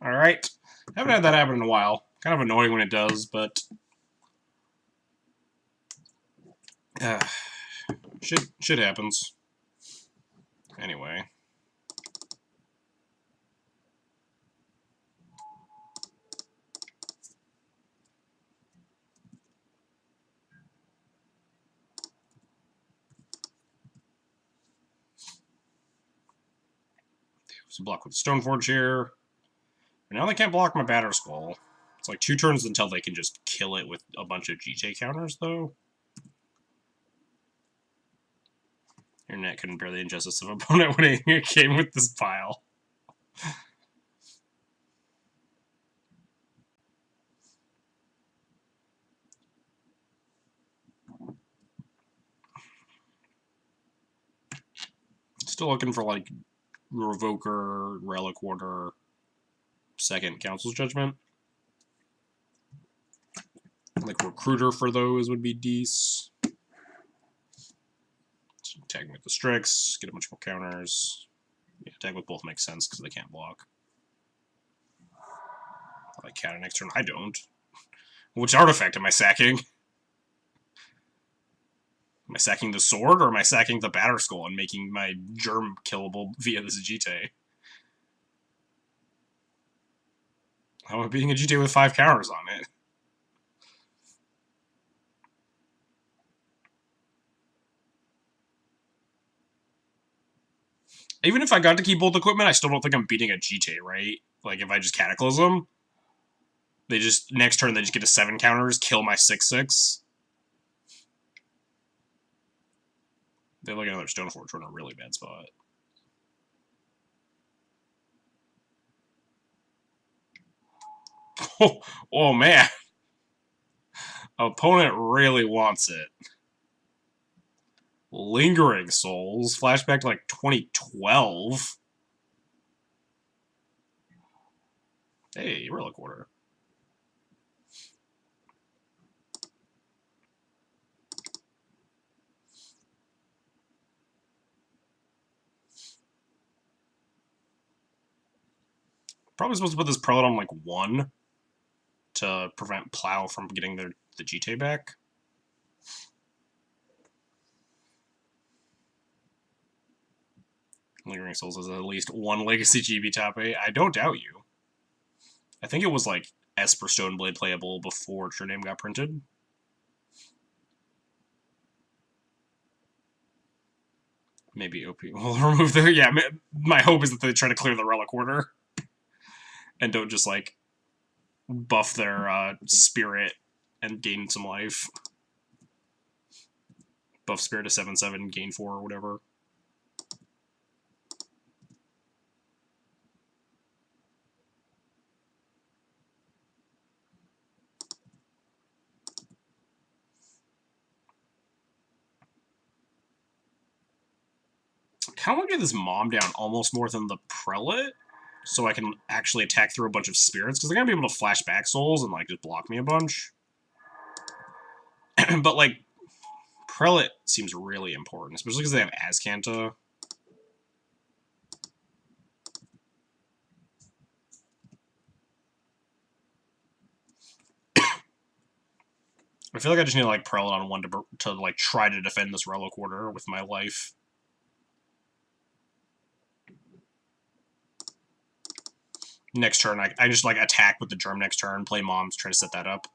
Alright. Haven't had that happen in a while. Kind of annoying when it does, but... shit happens. Anyway. So block with Stoneforge here. Now they can't block my Batter Skull. It's like 2 turns until they can just kill it with a bunch of GT counters, though. Your net couldn't bear the injustice of opponent winning a game with this pile. Still looking for, like, Revoker, Relic Order, second Council's Judgment. Like, Recruiter for those would be decent. Tag with the Strix, get a bunch more counters. Yeah, tag with both makes sense because they can't block. I counter next turn. I don't. Which artifact am I sacking? Am I sacking the sword, or am I sacking the Batter Skull and making my germ killable via this GT? How am I beating a GT with 5 counters on it? Even if I got to keep both equipment, I still don't think I'm beating a GT, right? Like, if I just Cataclysm, they just, next turn, they just get to 7 counters, kill my 6/6. They look at another Stoneforge, we're in a really bad spot. Oh man. Opponent really wants it. Lingering Souls. Flashback to like 2012. Hey, Relic Order. Probably supposed to put this Prelate on like 1 to prevent Plow from getting the GT back. Lingering Souls is at least 1 Legacy GB top 8. I don't doubt you. I think it was like Esper Stoneblade playable before your name got printed. Maybe OP will remove the... Yeah, my hope is that they try to clear the Relic Order. And don't just, like, buff their Spirit and gain some life. Buff Spirit to 7/7, gain 4 or whatever. I kind of want to get this Mom down almost more than the Prelate, so I can actually attack through a bunch of Spirits, because they're going to be able to flash back Souls and, like, just block me a bunch. But, like, Prelate seems really important, especially because they have Azcanta. I feel like I just need to, like, Prelate on 1 to like, try to defend this Relic Order with my life. Next turn, I just, like, attack with the Germ next turn, play Moms, try to set that up.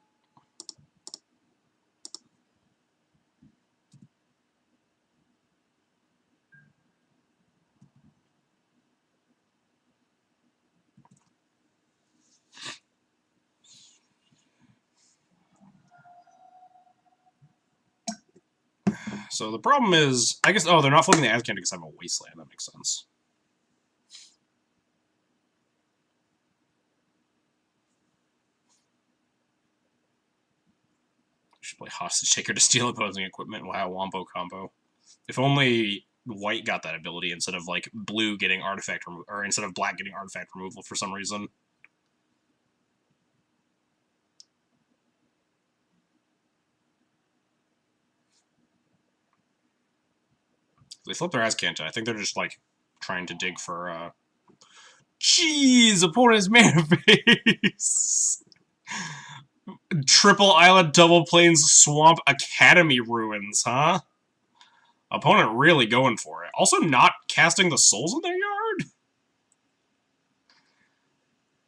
So the problem is, I guess, oh, they're not flipping the Azcanta because I have a Wasteland. That makes sense. I should play Hostage Taker to steal opposing equipment. Wow, Wombo combo. If only white got that ability instead of, like, blue getting artifact removal, or instead of black getting artifact removal for some reason. They flip their Azcanta. I think they're just, like, trying to dig for Jeez, opponent's mana base. Triple Island, Double Plains, Swamp, Academy Ruins, huh? Opponent really going for it. Also not casting the souls in their yard?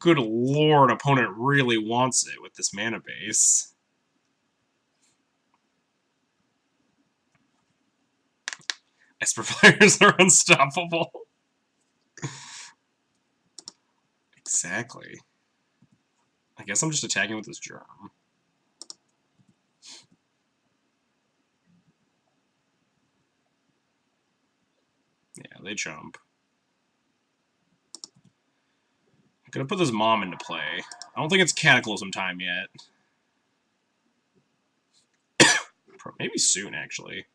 Good lord, opponent really wants it with this mana base. Esper players are unstoppable. Exactly. I guess I'm just attacking with this germ. Yeah, they jump. I'm gonna put this mom into play. I don't think it's Cataclysm time yet. Maybe soon, actually.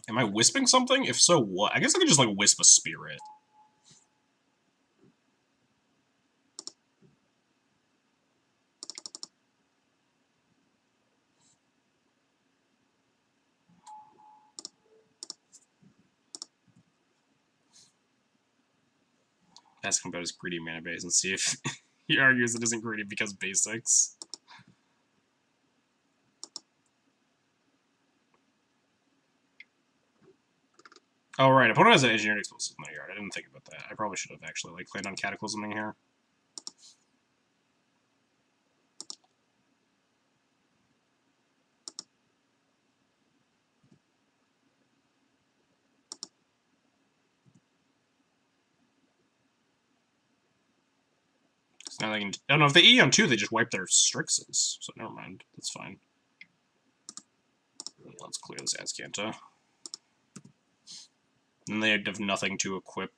Am I wisping something? If so, what? I guess I could just, like, wisp a spirit. Ask him about his greedy mana base and see if he argues it isn't greedy because basics. Oh, right. Opponent has an engineered explosive in their yard. I didn't think about that. I probably should have actually, like, planned on cataclysming here. Now they can. I don't know if they E on 2, they just wipe their Strixes. So never mind. That's fine. Let's clear this Azcanta. And they have nothing to equip.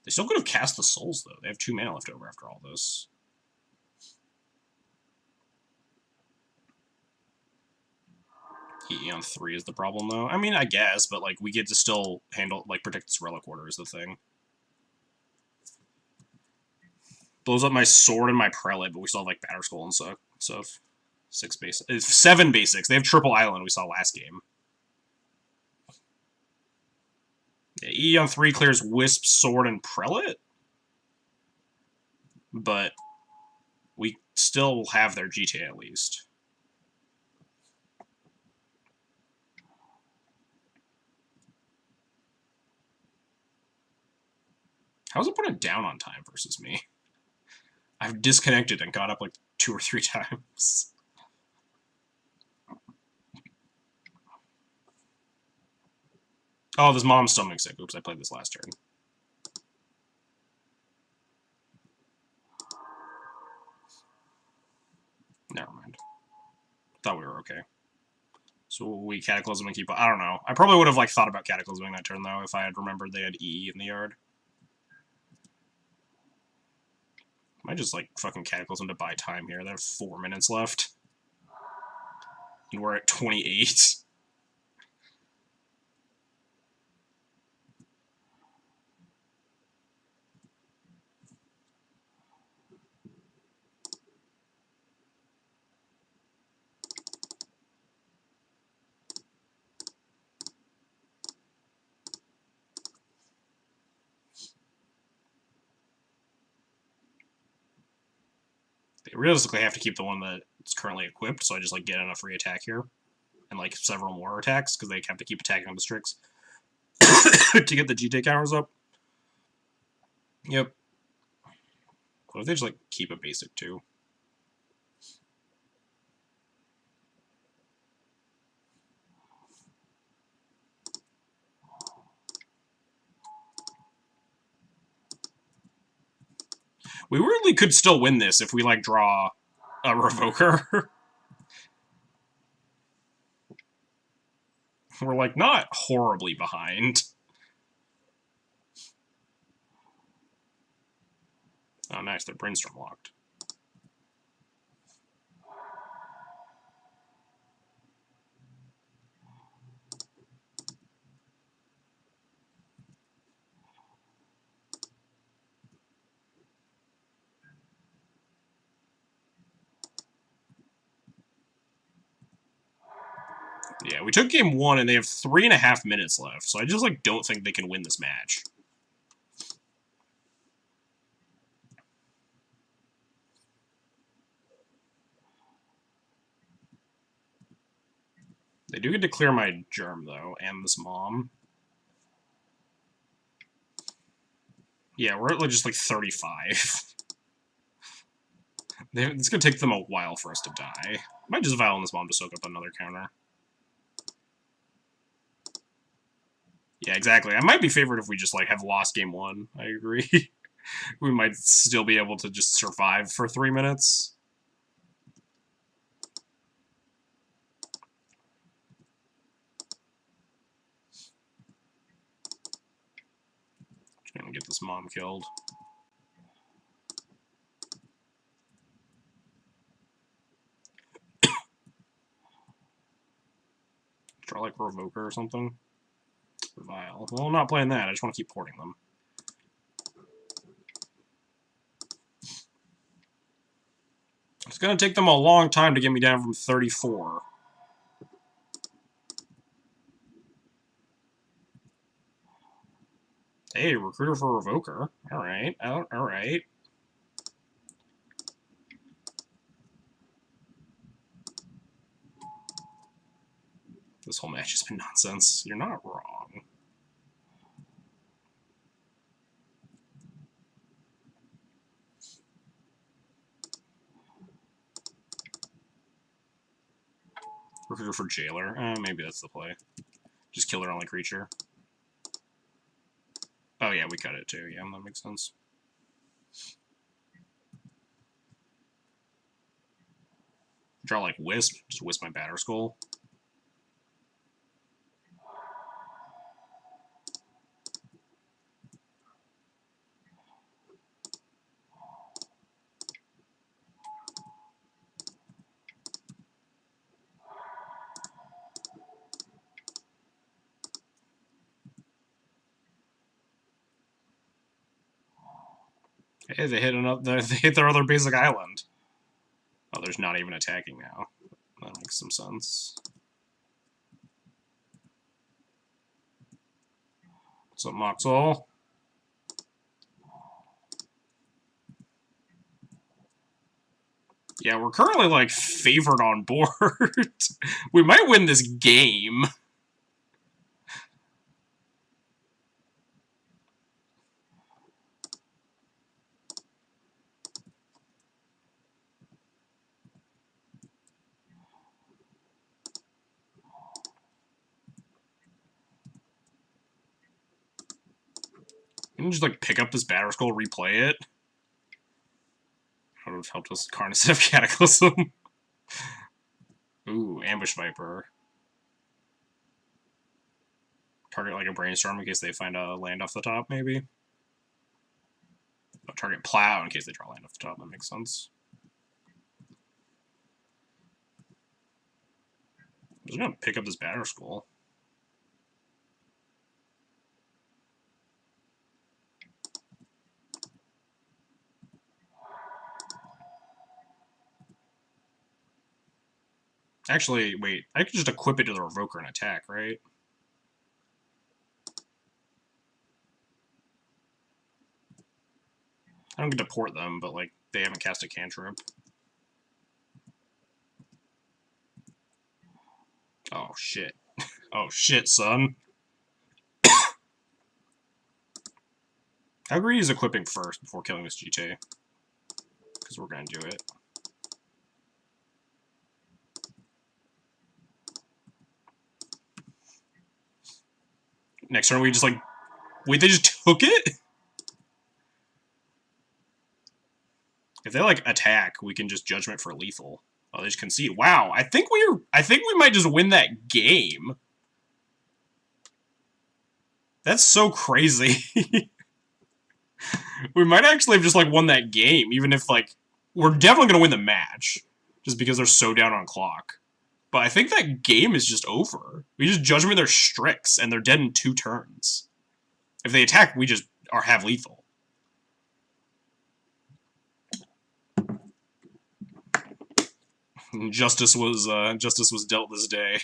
They still could have cast the souls, though. They have 2 mana left over after all this. E on 3 is the problem, though. I mean, I guess, but, like, we get to still handle, like, protect this Relic Order is the thing. Blows up my sword and my prelate, but we still have, like, Batterskull and stuff. 6 basics. 7 basics. They have Triple Island we saw last game. Yeah, E on 3 clears Wisp, Sword, and Prelate? But we still have their GTA at least. How's it put it down on time versus me? I've disconnected and got up like 2 or 3 times. Oh, this mom's stomach sick. Oops, I played this last turn. Never mind. Thought we were okay. So we Cataclysm and keep... I don't know. I probably would have like thought about Cataclysming that turn, though, if I had remembered they had EE in the yard. I might just, like, fucking Cataclysm to buy time here. They have 4 minutes left. And we're at 28. They realistically have to keep the one that's currently equipped, so I just, like, get enough free attack here. And, like, several more attacks, because they have to keep attacking on the Strix. To get the GT counters up. Yep. What if they just, like, keep a basic, too? We really could still win this if we, like, draw a Revoker. We're, like, not horribly behind. Oh, nice. They're Brainstorm locked. Yeah, we took game 1, and they have 3.5 minutes left, so I just, like, don't think they can win this match. They do get to clear my germ, though, and this mom. Yeah, we're at, like, just, like, 35. It's gonna take them a while for us to die. Might just violin this mom to soak up another counter. Yeah, exactly. I might be favored if we just, like, have lost game 1. I agree. We might still be able to just survive for 3 minutes. Just gonna get this mom killed. Try, like, Revoker or something. Vile. Well, I'm not playing that. I just want to keep porting them. It's going to take them a long time to get me down from 34. Hey, recruiter for Revoker. Alright, alright. This whole match has been nonsense. You're not wrong. Recruiter for Jailer. Maybe that's the play. Just kill their only creature. Oh yeah, we cut it too. Yeah, that makes sense. Draw like Wisp. Just Wisp my Batter Skull. Hey, they hit their other basic island. Oh, there's not even attacking now. That makes some sense. What's up, Moxall? Yeah, we're currently, like, favored on board. We might win this game. Can you just, like, pick up this Batter Skull, replay it? That would have helped us Carnage of Cataclysm. Ooh, Ambush Viper. Target, like, a Brainstorm in case they find a land off the top, maybe? Oh, target Plow in case they draw land off the top. That makes sense. I'm just gonna pick up this Batter Skull. Actually, wait. I could just equip it to the Revoker and attack, right? I don't get to port them, but, like, they haven't cast a cantrip. Oh, shit. Oh, shit, son. I agree he's equipping first before killing this GT. Because we're going to do it. Next turn we just, like... Wait, they just took it? If they, like, attack, we can just Judgment for lethal. Oh, they just concede. Wow, I think we might just win that game. That's so crazy. We might actually have just, like, won that game, even if, like... We're definitely going to win the match. Just because they're so down on clock. But I think that game is just over. We just Judgment their Strix, and they're dead in 2 turns. If they attack, we just have lethal. Justice was dealt this day.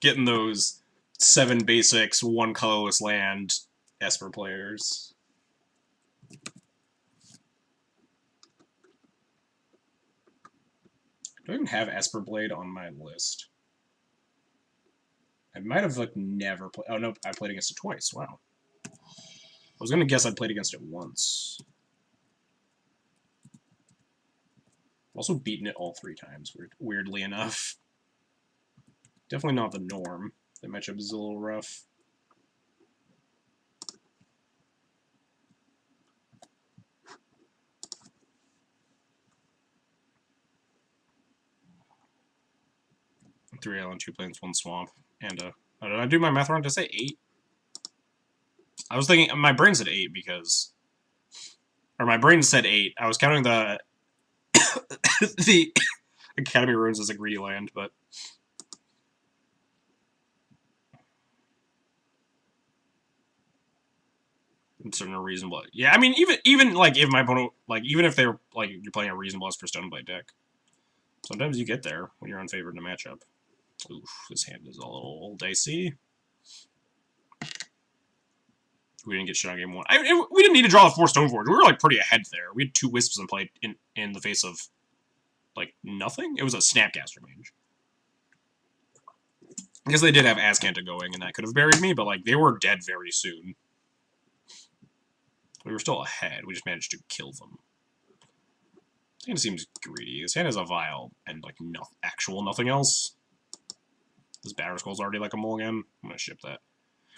Getting those 7 basics, 1 colorless land Esper players. Do I even have Esper Blade on my list? I might have, like, never played... Oh, no, I played against it twice. Wow. I was going to guess I'd played against it once. Also beaten it all 3 times, weirdly enough. Definitely not the norm. The matchup is a little rough. Three island, 2 plains, 1 swamp, and did I do my math wrong? Did I say 8? I was thinking my brain said 8 because, or my brain said 8. I was counting the the Academy Ruins as a greedy land, but considering a reasonable. Yeah, I mean, even like if my opponent, like even if they're like you're playing a reasonable Esper Stoneblade deck, sometimes you get there when you're unfavored in a matchup. Oof, this hand is a little dicey. We didn't get shit on game 1. We didn't need to draw the 4 Stoneforge. We were like pretty ahead there. We had 2 Wisps in play in the face of like nothing. It was a Snapcaster Mage. I guess they did have Azcanta going, and that could have buried me, but like they were dead very soon. We were still ahead. We just managed to kill them. This hand seems greedy. This hand is a Vial and like actual nothing else. This Batterskull's already like a mulligan. I'm gonna ship that.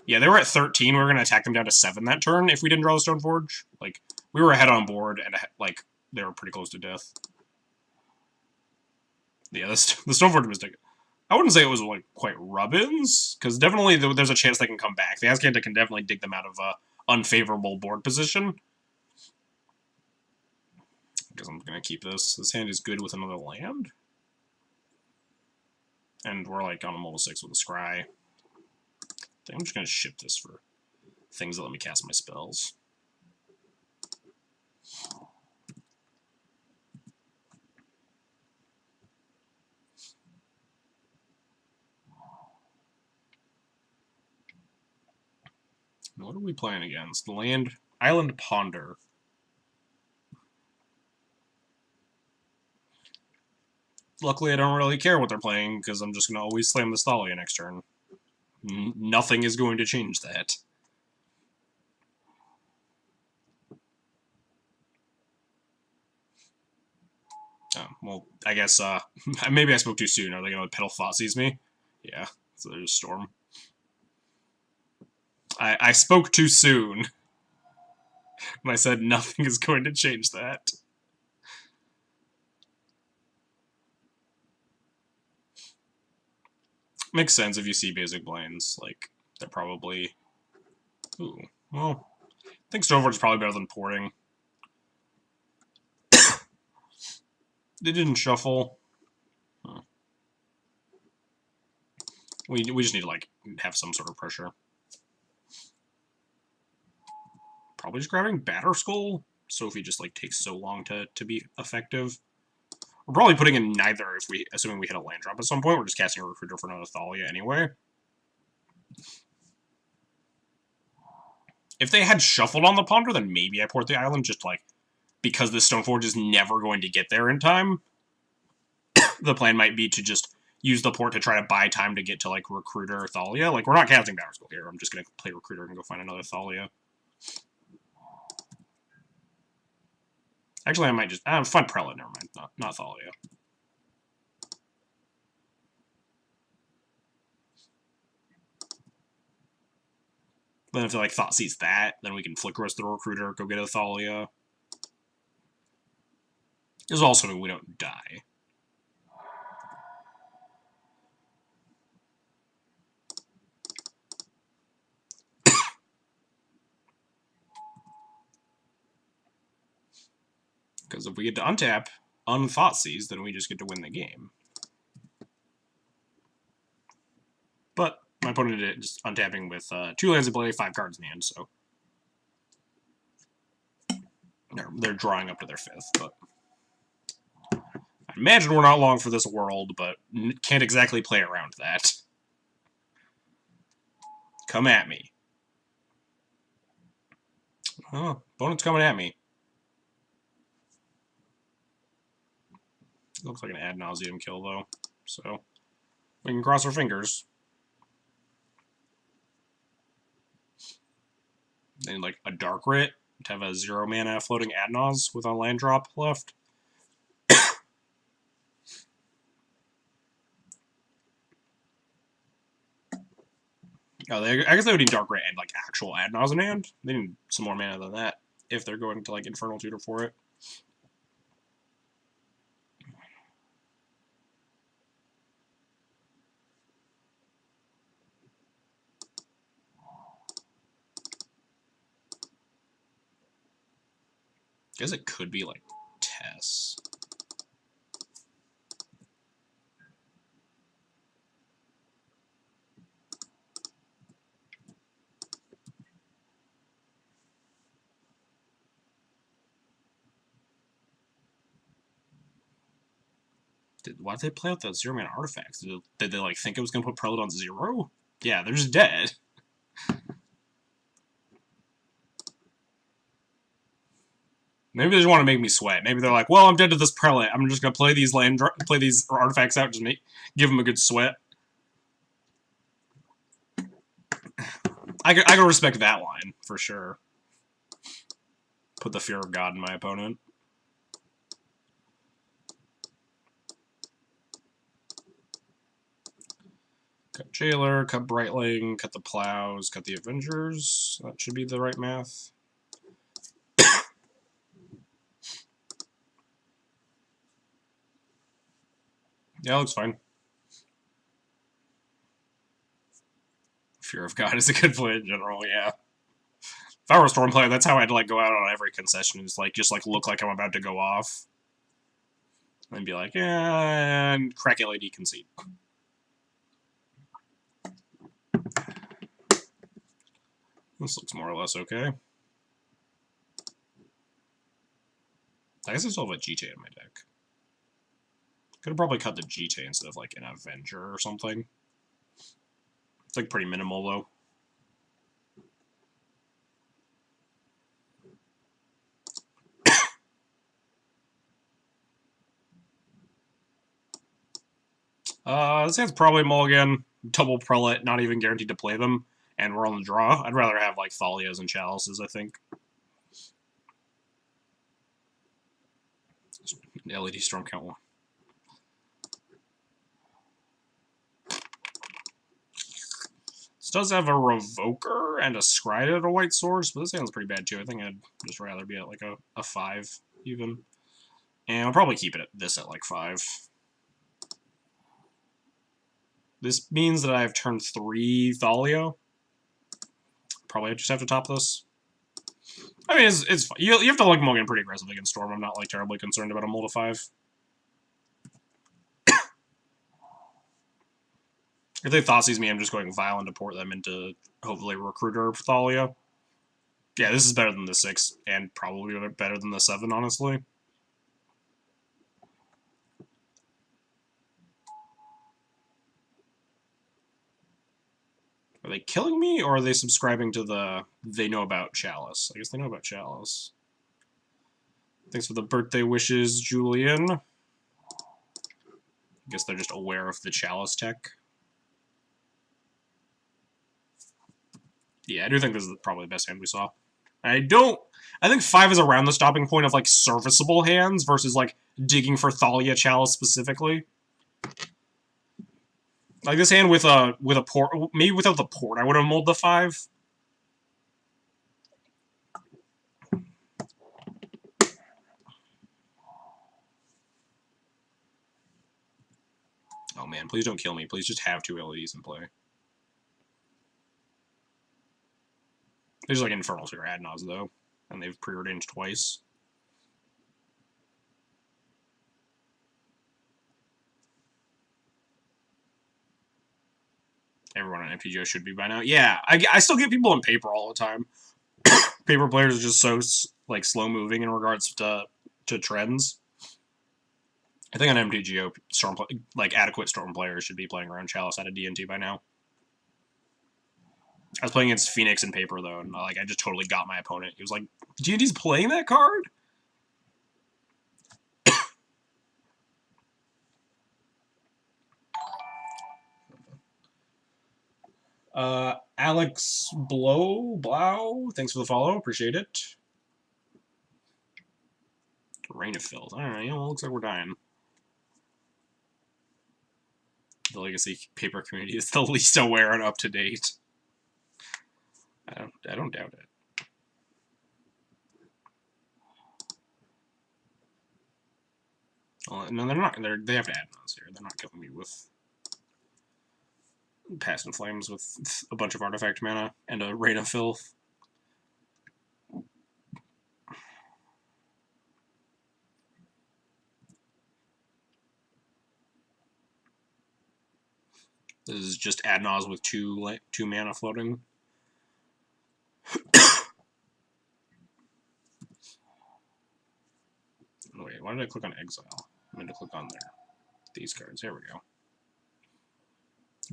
Yeah, they were at 13. We were gonna attack them down to 7 that turn if we didn't draw the Stoneforge. Like we were ahead on board, and like they were pretty close to death. Yeah, the Stoneforge mistake. I wouldn't say it was like quite Rubbins, because definitely there's a chance they can come back. The Azcanta can definitely dig them out of unfavorable board position. Because I'm gonna keep this. This hand is good with another land. And we're like on a Mold 6 with a Scry. I think I'm just gonna ship this for things that let me cast my spells. What are we playing against? Island Ponder. Luckily, I don't really care what they're playing, because I'm just going to always slam the Thalia next turn. Nothing is going to change that. Oh, well, I guess, maybe I spoke too soon. Are they going to pedal Thoughtseize me? Yeah, so there's a Storm. I spoke too soon. And I said nothing is going to change that. Makes sense if you see basic blinds. Like, they're probably... Ooh, well... I think Stoneforge is probably better than porting. They didn't shuffle. Huh. We just need to, like, have some sort of pressure. Probably just grabbing Batterskull. Sophie just, like, takes so long to be effective. We're probably putting in neither assuming we hit a land drop at some point. We're just casting a Recruiter for another Thalia anyway. If they had shuffled on the Ponder, then maybe I port the island, just like, because this Stoneforge is never going to get there in time. The plan might be to just use the port to try to buy time to get to, like, Recruiter or Thalia. Like, we're not casting Batterskull here. I'm just going to play Recruiter and go find another Thalia. Actually, I might just... find Prelate, never mind. Not Thalia. Then if they, like, Thoughtseize that, then we can Flicker us the Recruiter, go get a Thalia. This is also we don't die. Because if we get to untap, Thoughtseize, then we just get to win the game. But my opponent did it just untapping with 2 lands in play, 5 cards in hand, so they're drawing up to their 5th. But I imagine we're not long for this world, but can't exactly play around that. Come at me. Oh, opponent's coming at me. Looks like an ad nauseum kill, though. So, we can cross our fingers. Then, like, a Dark Writ to have a 0 mana floating ad naus with a land drop left. Oh, I guess they would need Dark Writ and, like, actual ad naus in hand. They need some more mana than that if they're going to, like, Infernal Tutor for it. I guess it could be, like, Tess. Why did they play out those 0 mana artifacts? Did they like think it was gonna put Prelude on 0? Yeah, they're just dead. Maybe they just want to make me sweat. Maybe they're like, well, I'm dead to this prelate. I'm just gonna play these play these artifacts out, just give them a good sweat. I can respect that line for sure. Put the fear of God in my opponent. Cut Jailer, cut Brightling, cut the Plows, cut the Avengers. That should be the right math. Yeah, looks fine. Fear of God is a good play in general, yeah. If I were a Storm player, that's how I'd like go out on every concession. Is like just like look like I'm about to go off, and be like, yeah, and crack LED concede. This looks more or less okay. I guess I still have a GT in my deck. Could have probably cut the GT instead of like an Avenger or something. It's like pretty minimal though. This hand's probably mulligan, double prelate, not even guaranteed to play them, and we're on the draw. I'd rather have like Thalias and Chalices, I think. LED Storm count one. This does have a Revoker and a Scryed at a white source, but this hand's pretty bad too. I think I'd just rather be at like a 5 even. And I'll probably keep it at this at like 5. This means that I have turn 3 Thalia. Probably just have to top this. I mean, it's fine. You have to like mulligan pretty aggressively against Storm. I'm not like terribly concerned about a mull to 5. If they Thoughtseize me, I'm just going Violent to port them into hopefully Recruiter Thalia. Yeah, this is better than the 6, and probably better than the 7, honestly. Are they killing me, or are they subscribing to the they know about Chalice? I guess they know about Chalice. Thanks for the birthday wishes, Julian. I guess they're just aware of the Chalice tech. Yeah, I do think this is probably the best hand we saw. I think 5 is around the stopping point of like serviceable hands versus like digging for Thalia Chalice specifically. Like this hand with a port, maybe without the port, I would have mulled the 5. Oh man, please don't kill me. Please just have 2 LEDs in play. There's like Infernals here, ad naus though, and they've preordained twice. Everyone on MTGO should be by now. Yeah, I still get people in paper all the time. Paper players are just so like slow moving in regards to trends. I think on MTGO, like adequate Storm players should be playing around Chalice out of D&T by now. I was playing against Phoenix in paper though, and like I just totally got my opponent. He was like, "D&T's playing that card." Alex Blau, thanks for the follow, appreciate it. Rain of Filth. Alright, looks like we're dying. The Legacy paper community is the least aware and up to date. I don't doubt it. Well, no, they're not. They have to add mods here. They're not killing me with Past and Flames with a bunch of artifact mana and a Rain of Filth. This is just Adnaz with two mana floating. Wait, why did I click on Exile? I meant to click on there. These cards. Here we go.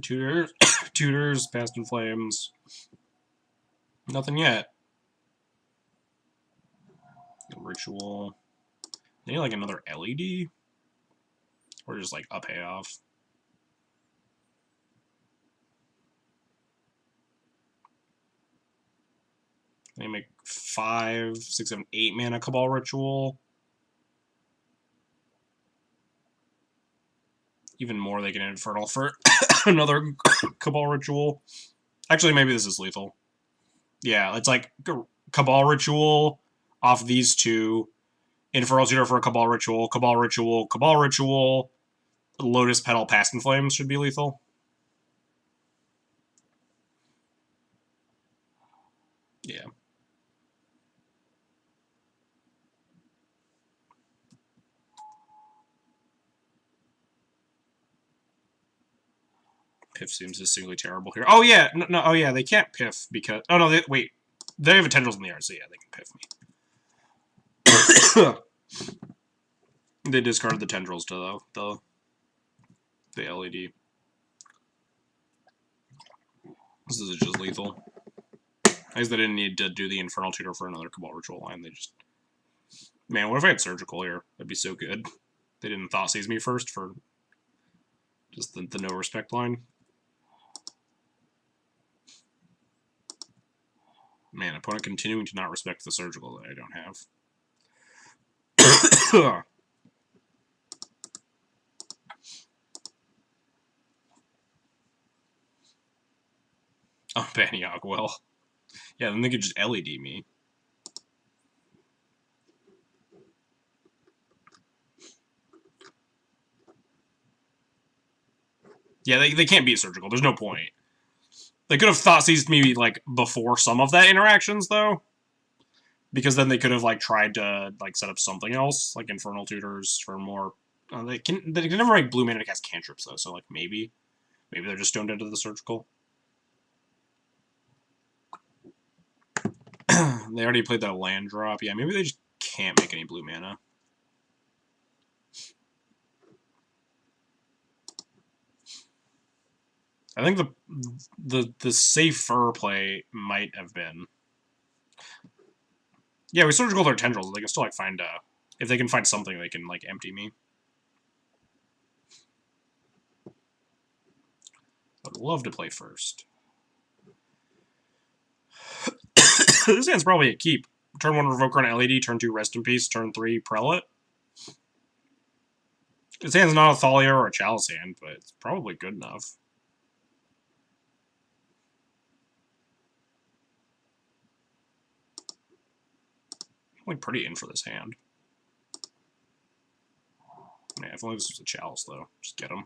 Tutors, Tutors, Past and Flames. Nothing yet. Ritual. Maybe like another LED? Or just like a payoff. They make 5, 6, 7, 8 mana Cabal Ritual. Even more they can Infernal for another Cabal Ritual. Actually, maybe this is lethal. Yeah, it's like Cabal Ritual off these two. Infernal Tutor for a Cabal Ritual. Cabal Ritual. Cabal Ritual. Lotus Petal Past in Flames should be lethal. Yeah. Piff seems distinctly terrible here. Oh yeah, no, oh yeah, they can't piff because oh no, wait, they have a tendrils in the yard, so yeah, they can piff me. They discarded the tendrils to the LED. This is just lethal. I guess they didn't need to do the Infernal Tutor for another Cabal Ritual line. They just, man, what if I had Surgical here? That'd be so good. They didn't Thoughtseize me first for just the no respect line. Man, opponent continuing to not respect the Surgical that I don't have. Oh, Baniok, well. Yeah, then they could just LED me. Yeah, they can't beat Surgical. There's no point. They could have Thoughtseized me, like, before some of that interactions, though. Because then they could have, like, tried to, like, set up something else, like Infernal Tutors for more... they can never make blue mana to cast cantrips, though, so, like, maybe they're just stoned into the Surgical. They already played that land drop. Yeah, maybe they just can't make any blue mana. I think the safer play might have been... Yeah, we Surgical their tendrils. They can still, like, find... if they can find something, they can, like, empty me. I'd love to play first. This hand's probably a keep. Turn 1, Revoker on LED. Turn 2, Rest in Peace. Turn 3, Prelate. This hand's not a Thalia or a Chalice hand, but it's probably good enough. I'm like pretty in for this hand. Man, if only this was a Chalice, though. Just get him.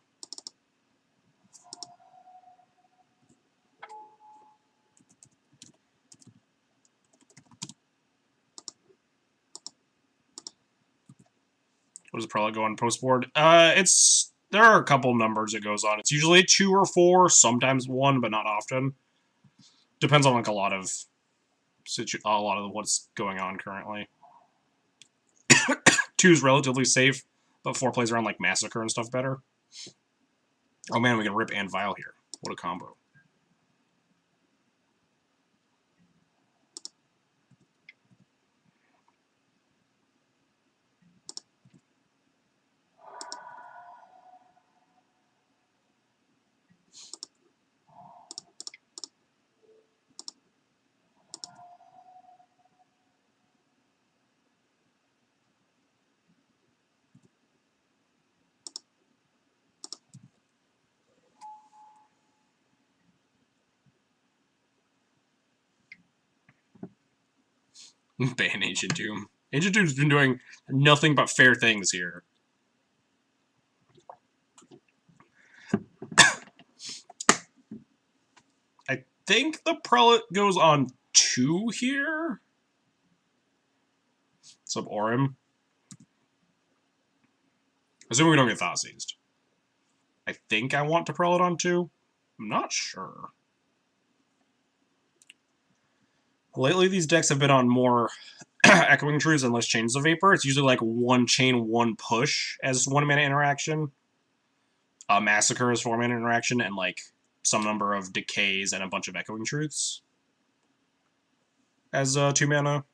What does it probably go on post board? There are a couple numbers it goes on. It's usually 2 or 4, sometimes 1, but not often. Depends on like a lot of what's going on currently. 2 is relatively safe, but 4 plays around like Massacre and stuff better. Oh man, we can rip and Vile here. What a combo. Ban Ancient Doom. Ancient Doom's been doing nothing but fair things here. I think the Prelate goes on 2 here. Sub Orim. Assuming we don't get Thought Seized. I think I want to Prelate on 2. I'm not sure. Lately, these decks have been on more Echoing Truths and less Chains of Vapor. It's usually like 1 chain, 1 push as 1 mana interaction. A Massacre is 4 mana interaction, and like some number of Decays and a bunch of Echoing Truths as 2 mana.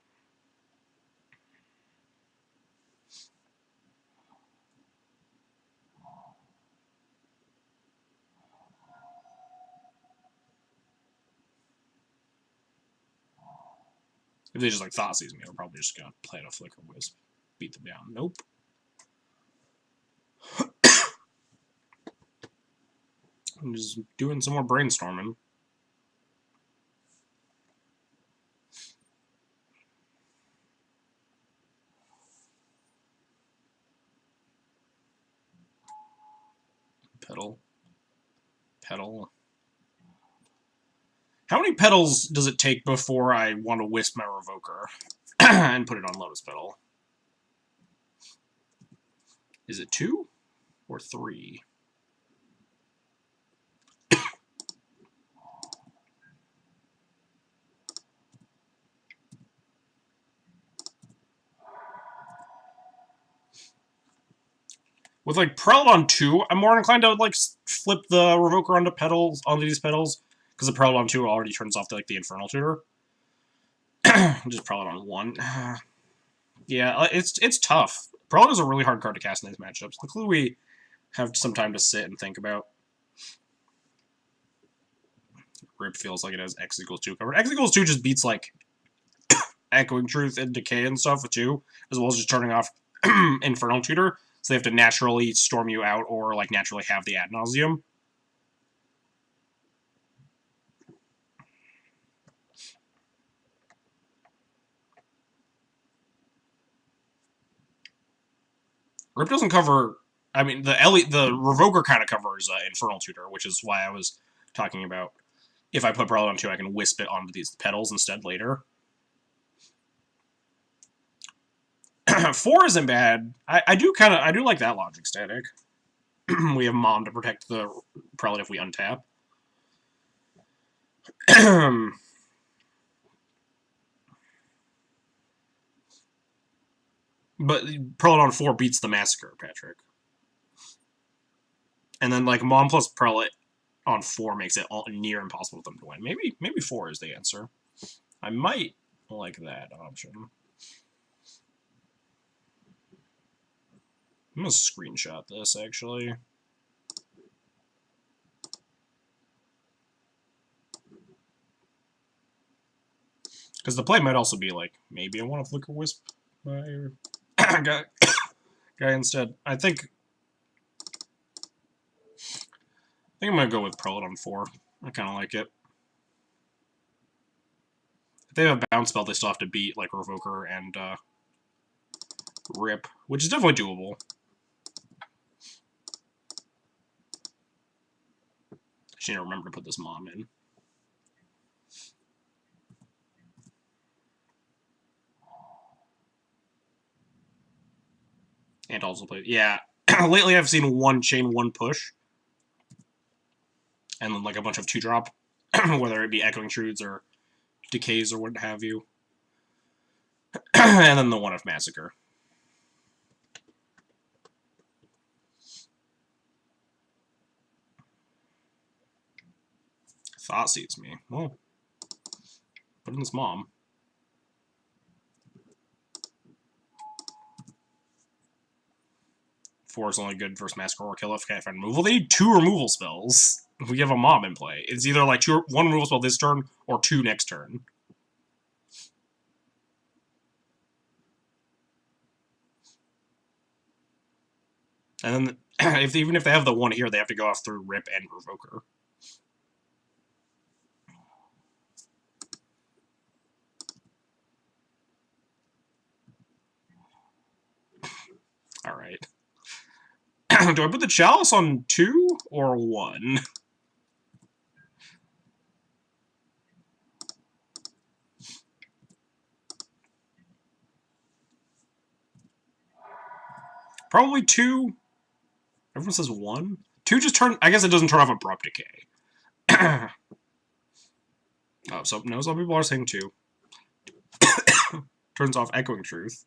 If they just like Thought Seize me, I'm probably just gonna play a Flicker Wisp, beat them down. Nope. I'm just doing some more brainstorming. Petal. How many petals does it take before I want to wisp my Revoker and put it on Lotus Petal? Is it 2 or 3? With like Prelate on 2, I'm more inclined to like flip the Revoker onto these petals, because the Prelate on 2 already turns off the Infernal Tutor. Just Prelate on 1. Yeah, it's tough. Prelate is a really hard card to cast in these matchups. Luckily, we have some time to sit and think about. Rip feels like it has X equals 2 covered. X equals 2 just beats like Echoing Truth and Decay and stuff with 2, as well as just turning off Infernal Tutor. So they have to naturally storm you out or like naturally have the ad nauseum. Rip doesn't cover. I mean, the Revoker kind of covers Infernal Tutor, which is why I was talking about. If I put Prelate on 2, I can wisp it onto these petals instead later. 4 isn't bad. I do like that logic static. We have Mom to protect the Prelate if we untap. But Prelate on 4 beats the Massacre, Patrick. And then like Mom plus Prelate on 4 makes it all near impossible for them to win. Maybe 4 is the answer. I might like that option. I'm gonna screenshot this, actually. Because the play might also be like, maybe I want to Flicker Wisp my guy instead. I think I'm gonna go with Prelate on 4. I kind of like it. If they have a bounce spell, they still have to beat like Revoker and Rip, which is definitely doable. I should remember to put this Mom in. And also play. Yeah, lately I've seen 1 chain, 1 push, and then like a bunch of 2-drop, whether it be Echoing Truths or Decays or what have you, and then the 1 of Massacre. Thought Seeds me. Well, put in this Mom. Four is only good versus Massacre or Kill if can't find removal. They need 2 removal spells. If we have a Mom in play, it's either like 1 removal spell this turn or 2 next turn. And then, even if they have the 1 here, they have to go off through Rip and Revoker. Alright. Do I put the Chalice on 2 or 1? Probably 2. Everyone says 1. 2 just turn... I guess it doesn't turn off Abrupt Decay. Oh, so no, some people are saying 2. Turns off Echoing Truth.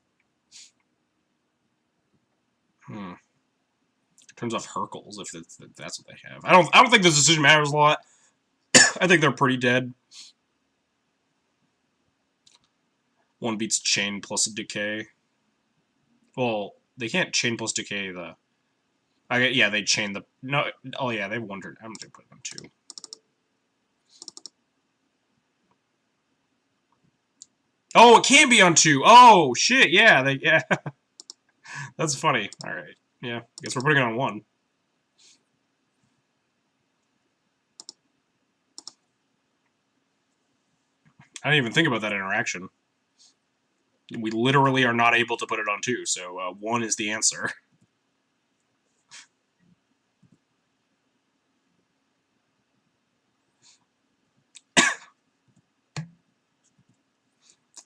Turns off Hercules if that's what they have. I don't think this decision matters a lot. I think they're pretty dead. 1 beats Chain plus Decay. Well, they can't Chain plus Decay the... yeah, they chain the... No, oh yeah, they wondered. I'm gonna put it on 2. Oh, it can be on 2. Oh, shit, yeah, yeah. That's funny. Alright, yeah. Guess we're putting it on 1. I didn't even think about that interaction. We literally are not able to put it on 2, so 1 is the answer.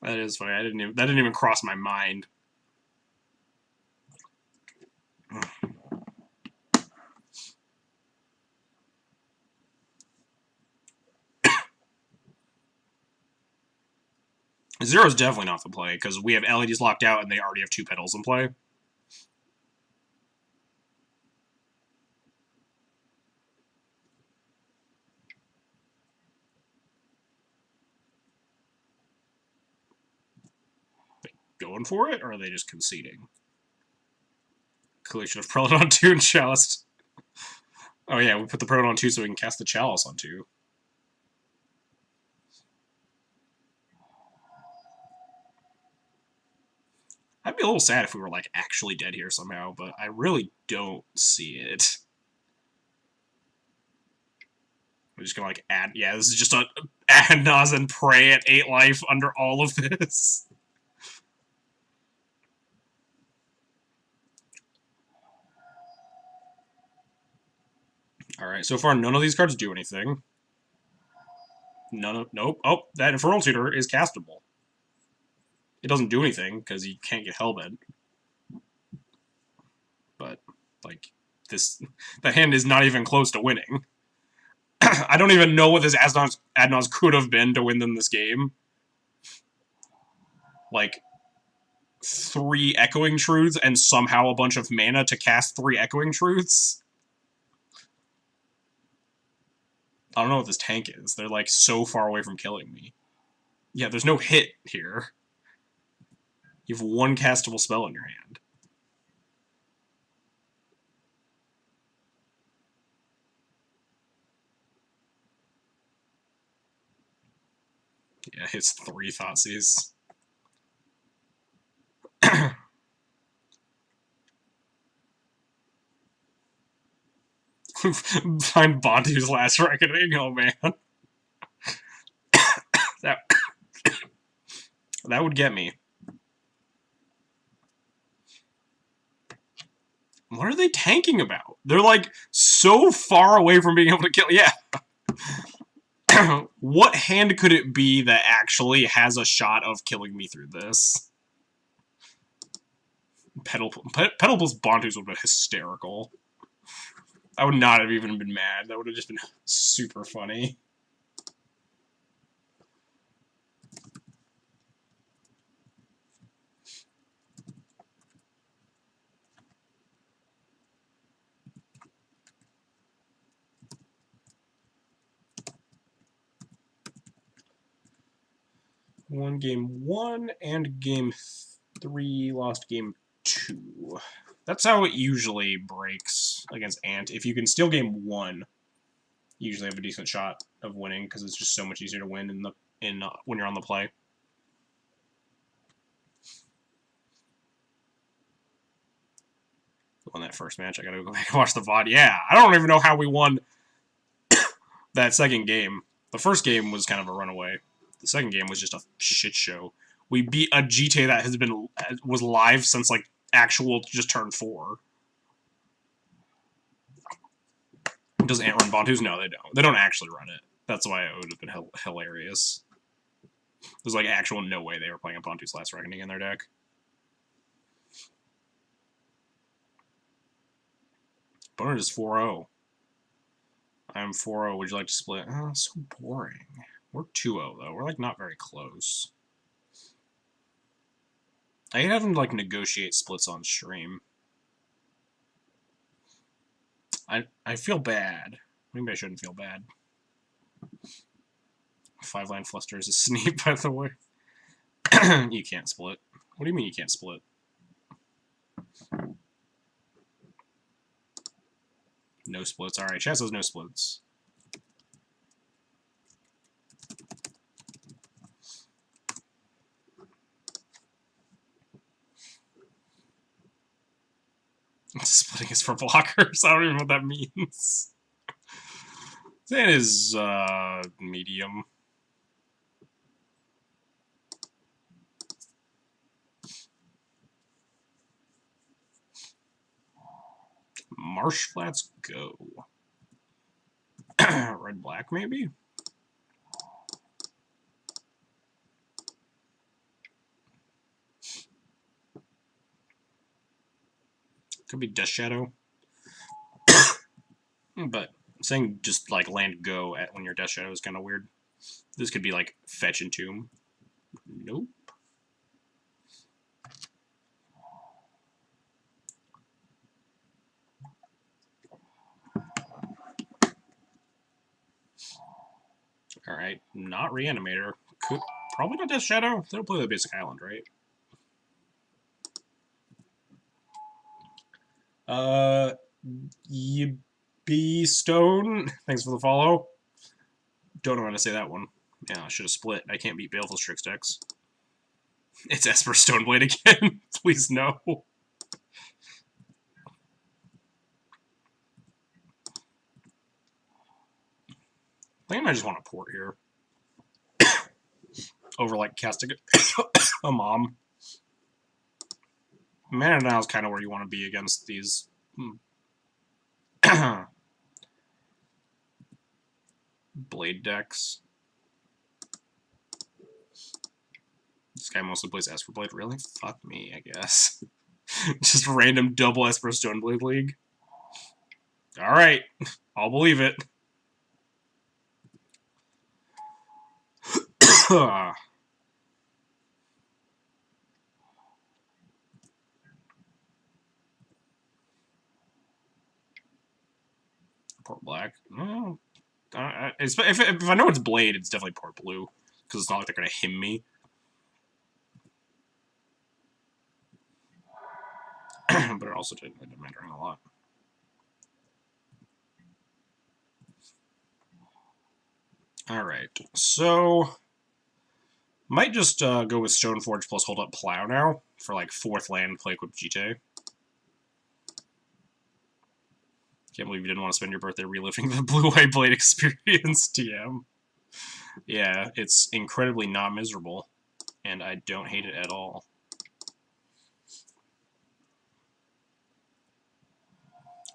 That is funny. That didn't even cross my mind. Zero's definitely not the play, because we have LEDs locked out and they already have 2 pedals in play. They going for it, or are they just conceding? Clearly should have Prelate on 2 and Chalice. Oh yeah, we put the Prelate on 2 so we can cast the Chalice on 2. I'd be a little sad if we were, like, actually dead here somehow, but I really don't see it. We're just gonna, like, add... Yeah, this is just a add Naz and pray at 8 life under all of this. Alright, so far none of these cards do anything. Nope. Oh, that Infernal Tutor is castable. It doesn't do anything, because you can't get Hellbent. But, like, that hand is not even close to winning. I don't even know what this Adnaz could have been to win them this game. Like, 3 Echoing Truths and somehow a bunch of mana to cast 3 Echoing Truths? I don't know what this tank is. They're, like, so far away from killing me. Yeah, there's no hit here. You have 1 castable spell in your hand. Yeah, hits 3 Thoughtseize. Find Bantu's Last Reckoning, oh man. That would get me. What are they tanking about? They're, like, so far away from being able to kill... Yeah. What hand could it be that actually has a shot of killing me through this? Petal plus Bantus would have been hysterical. I would not have even been mad. That would have just been super funny. Won game 1 and game 3, lost game 2. That's how it usually breaks against Ant. If you can steal game 1, you usually have a decent shot of winning because it's just so much easier to win when you're on the play. Won that first match. I gotta go back and watch the VOD. Yeah, I don't even know how we won that second game. The first game was kind of a runaway. The second game was just a shit show. We beat a GTA that was live since, like, actual just turn 4. Does Ant run Bontus? No, they don't. They don't actually run it. That's why it would have been hilarious. There's like actual no way they were playing a Bontus Last Reckoning in their deck. Bonus is 4-0. I'm 4-0. Would you like to split? Oh, so boring. We're 2-0 though. We're like not very close. I hate having to like negotiate splits on stream. I feel bad. Maybe I shouldn't feel bad. 5-line Fluster is a sneak, by the way. You can't split. What do you mean you can't split? No splits. Alright, Chaz has no splits. Splitting is for blockers. I don't even know what that means. That is medium. Marsh Flats go. Red black maybe? Could be Death Shadow. But saying just like land go at when your Death Shadow is kind of weird. This could be like Fetch and Tomb. Nope. Alright, not Reanimator. Could probably not Death Shadow. They don't play the basic island, right? Be Stone. Thanks for the follow. Don't know how to say that one. Yeah, I should have split. I can't beat Baleful Strix decks. It's Esper Stoneblade again. Please no. I think I just want to port here. Over like casting a mom. Mana now is kind of where you want to be against these. Blade decks. This guy mostly plays Esper Blade. Really? Fuck me, I guess. Just random double Esper Stoneblade League. Alright. I'll believe it. Port black. No. If I know it's Blade, it's definitely Port blue. Because it's not like they're going to him me. But it also didn't end up mattering a lot. Alright, so might just go with Stoneforge plus Hold Up Plow now for like 4th land, play equip GT. Can't believe you didn't want to spend your birthday reliving the Blue-White Blade experience, TM. Yeah, it's incredibly not miserable, and I don't hate it at all.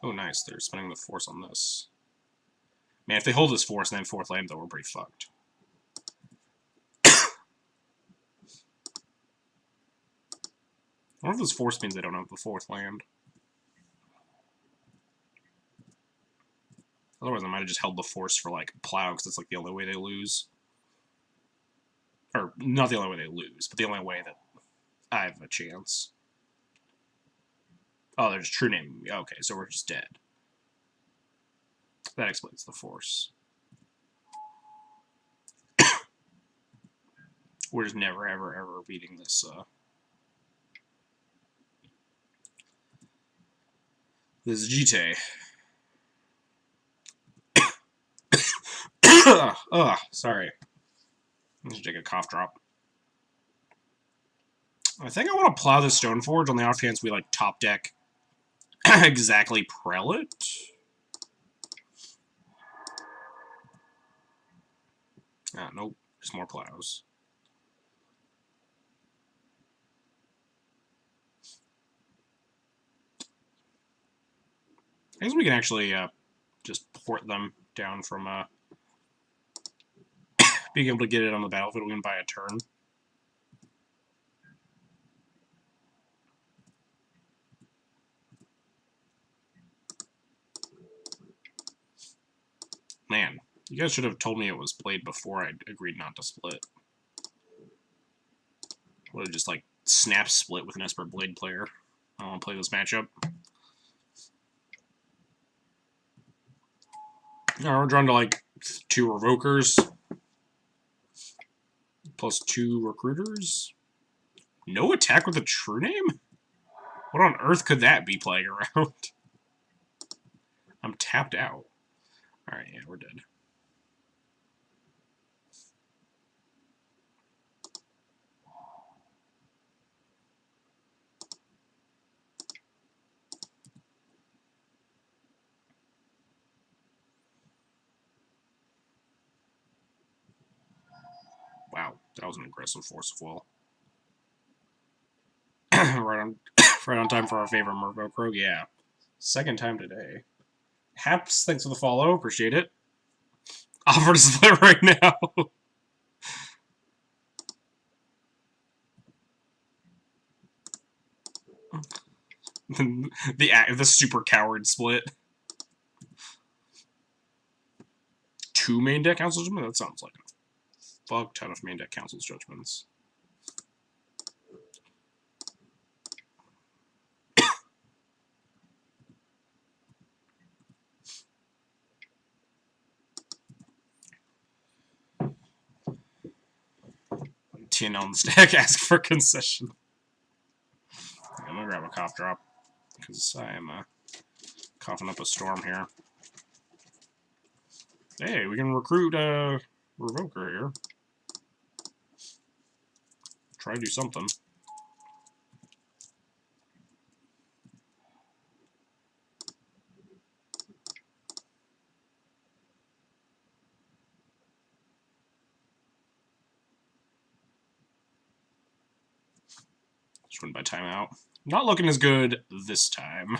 Oh, nice. They're spending the force on this. Man, if they hold this force and then 4th land, though, we're pretty fucked. I wonder if this force means they don't have the 4th land. Otherwise, I might have just held the force for, like, Plow, because it's, like, the only way they lose. Or, not the only way they lose, but the only way that I have a chance. Oh, they're just true naming me. Okay, so we're just dead. That explains the force. We're just never, ever, ever beating this, this GT. Ugh, sorry. I should take a cough drop. I think I want to plow this Stoneforge on the off chance we, like, top deck exactly Prelate. Ah, nope. Just more plows. I guess we can actually just port them down from being able to get it on the battlefield. We can buy a turn. Man, you guys should have told me it was played before I agreed not to split. Would have just like snap split with an Esper Blade player. I don't want to play this matchup. We're drawn to like 2 Revokers. Plus 2 Recruiters. No attack with a True Name? What on earth could that be playing around? I'm tapped out. Alright, yeah, we're dead. Wow, that was an aggressive Force of Will. right on time for our favorite Merfolk Rogue, yeah. Second time today. Haps, thanks for the follow, appreciate it. Offer to split right now. the super coward split. 2 main deck Council Judgment? That sounds like a fuck ton of main deck Council's Judgments. TNL on the stack, ask for concession. I'm gonna grab a cough drop because I am coughing up a storm here. Hey, we can recruit a Revoker here. Try to do something. Just win by timeout. Not looking as good this time.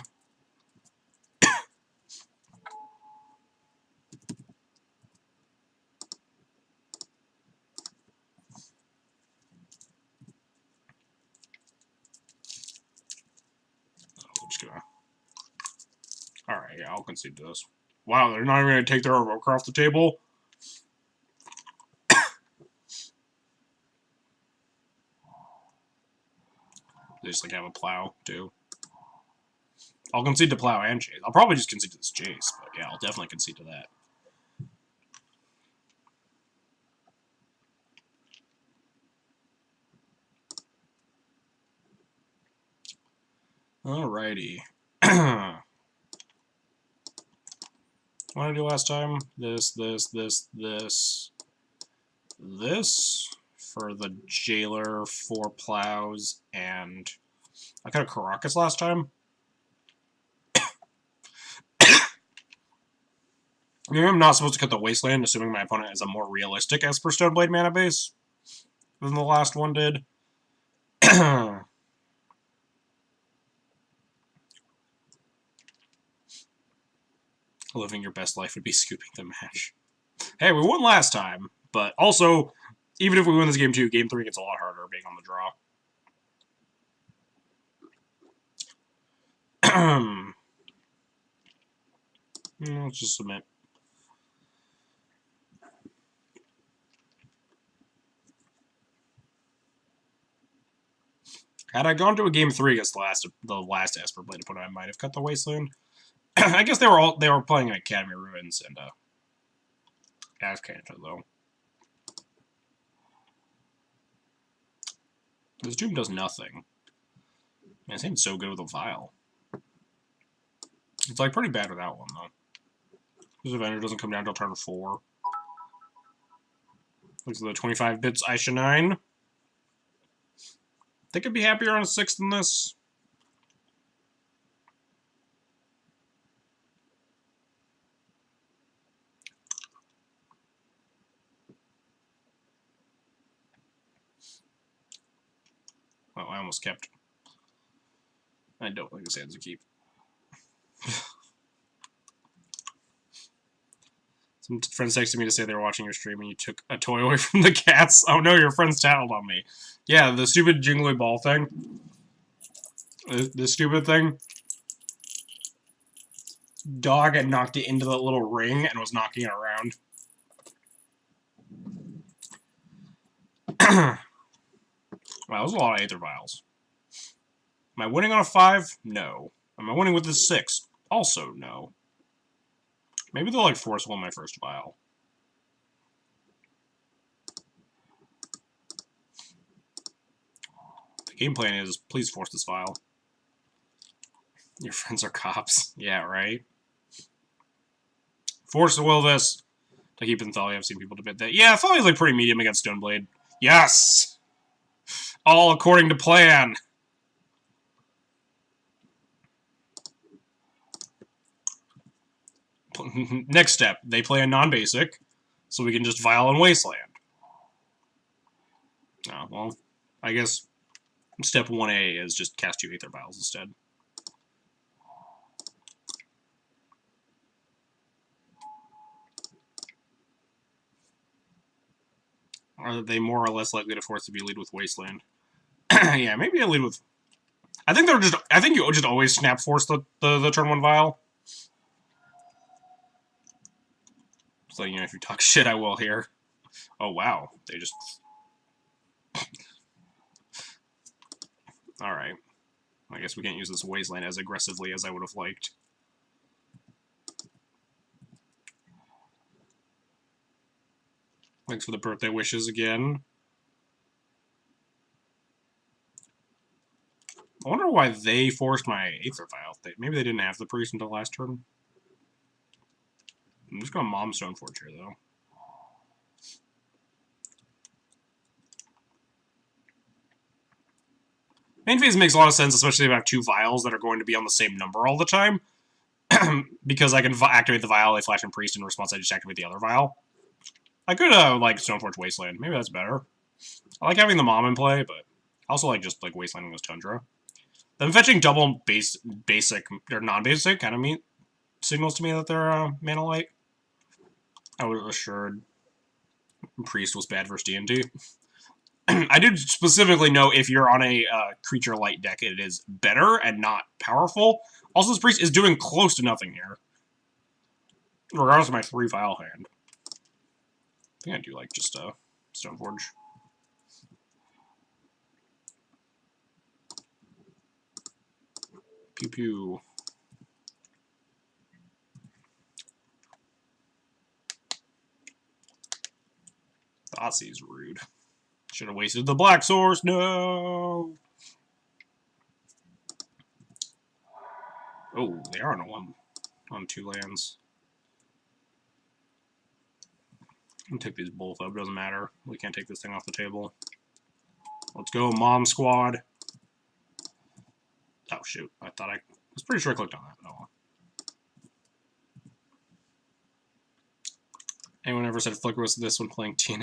Alright, yeah, I'll concede to this. Wow, they're not even going to take their Revoker off the table? They just like have a plow, too. I'll concede to plow and chase. I'll probably just concede to this chase, but yeah, I'll definitely concede to that. Alrighty. What did I do last time? This for the Jailer, 4 plows, and I cut a Caracas last time. Maybe I'm not supposed to cut the Wasteland, assuming my opponent has a more realistic Esper Stoneblade mana base than the last one did. Living your best life would be scooping the match. Hey, we won last time, but also, even if we win this game 2, game 3 gets a lot harder being on the draw. Let's just submit. Had I gone to a game 3 against the last Esper Blade opponent, I might have cut the Wasteland. I guess they were playing in Academy Ruins and Azcanta though. This Doom does nothing. Man, this ain't so good with a Vial. It's like pretty bad without one though. This Avenger doesn't come down until turn 4. Looks at the 25 bits Aisha 9. Think I'd be happier on a 6 than this. Oh, I almost kept. I don't think this hand's a keep. Some friends texted me to say they were watching your stream and you took a toy away from the cats. Oh no, your friends tattled on me. Yeah, the stupid jingly ball thing. The stupid thing. Dog had knocked it into the little ring and was knocking it around. Wow, that was a lot of Aether Vials. Am I winning on a 5? No. Am I winning with this 6? Also, no. Maybe they'll, like, force one my first vial. The game plan is, please force this vial. Your friends are cops. Yeah, right? Force the will this. To keep in Thalia, I've seen people debate that. Yeah, Thalia's, like, pretty medium against Stoneblade. Yes! All according to plan! Next step, they play a non-basic, so we can just Vial and Wasteland. Oh, well, I guess step 1A is just cast 2 Aether Vials instead. Are they more or less likely to force to be lead with Wasteland? Yeah, maybe I lead with... I think you just always snap force the turn 1 Vial. So, you know, if you talk shit, I will here. Oh, wow. They just... Alright. I guess we can't use this Wasteland as aggressively as I would have liked. Thanks for the birthday wishes again. I wonder why they forced my Aether Vial. Maybe they didn't have the Priest until last turn. I'm just going to Mom Stoneforge here, though. Main phase makes a lot of sense, especially if I have 2 Vials that are going to be on the same number all the time. Because I can activate the Vial, they flash and Priest, in response I just activate the other Vial. I could, like, Stoneforge Wasteland. Maybe that's better. I like having the Mom in play, but I also like just, like, Wastelanding this Tundra. Them fetching double basic, or non-basic, kind of signals to me that they're Mana Light. I would have assured Priest was bad versus D&T. I did specifically know if you're on a creature light deck, it is better and not powerful. Also, this Priest is doing close to nothing here. Regardless of my 3 Vial hand. I think I do like just Stoneforge. Pew pew. The Aussie's rude. Should have wasted the Black Source. No. Oh, they are on 2 lands. I'm gonna take these both up. Doesn't matter. We can't take this thing off the table. Let's go, Mom Squad. Oh shoot! I was pretty sure I clicked on that. Oh. Anyone ever said Flicker was this when playing TNA?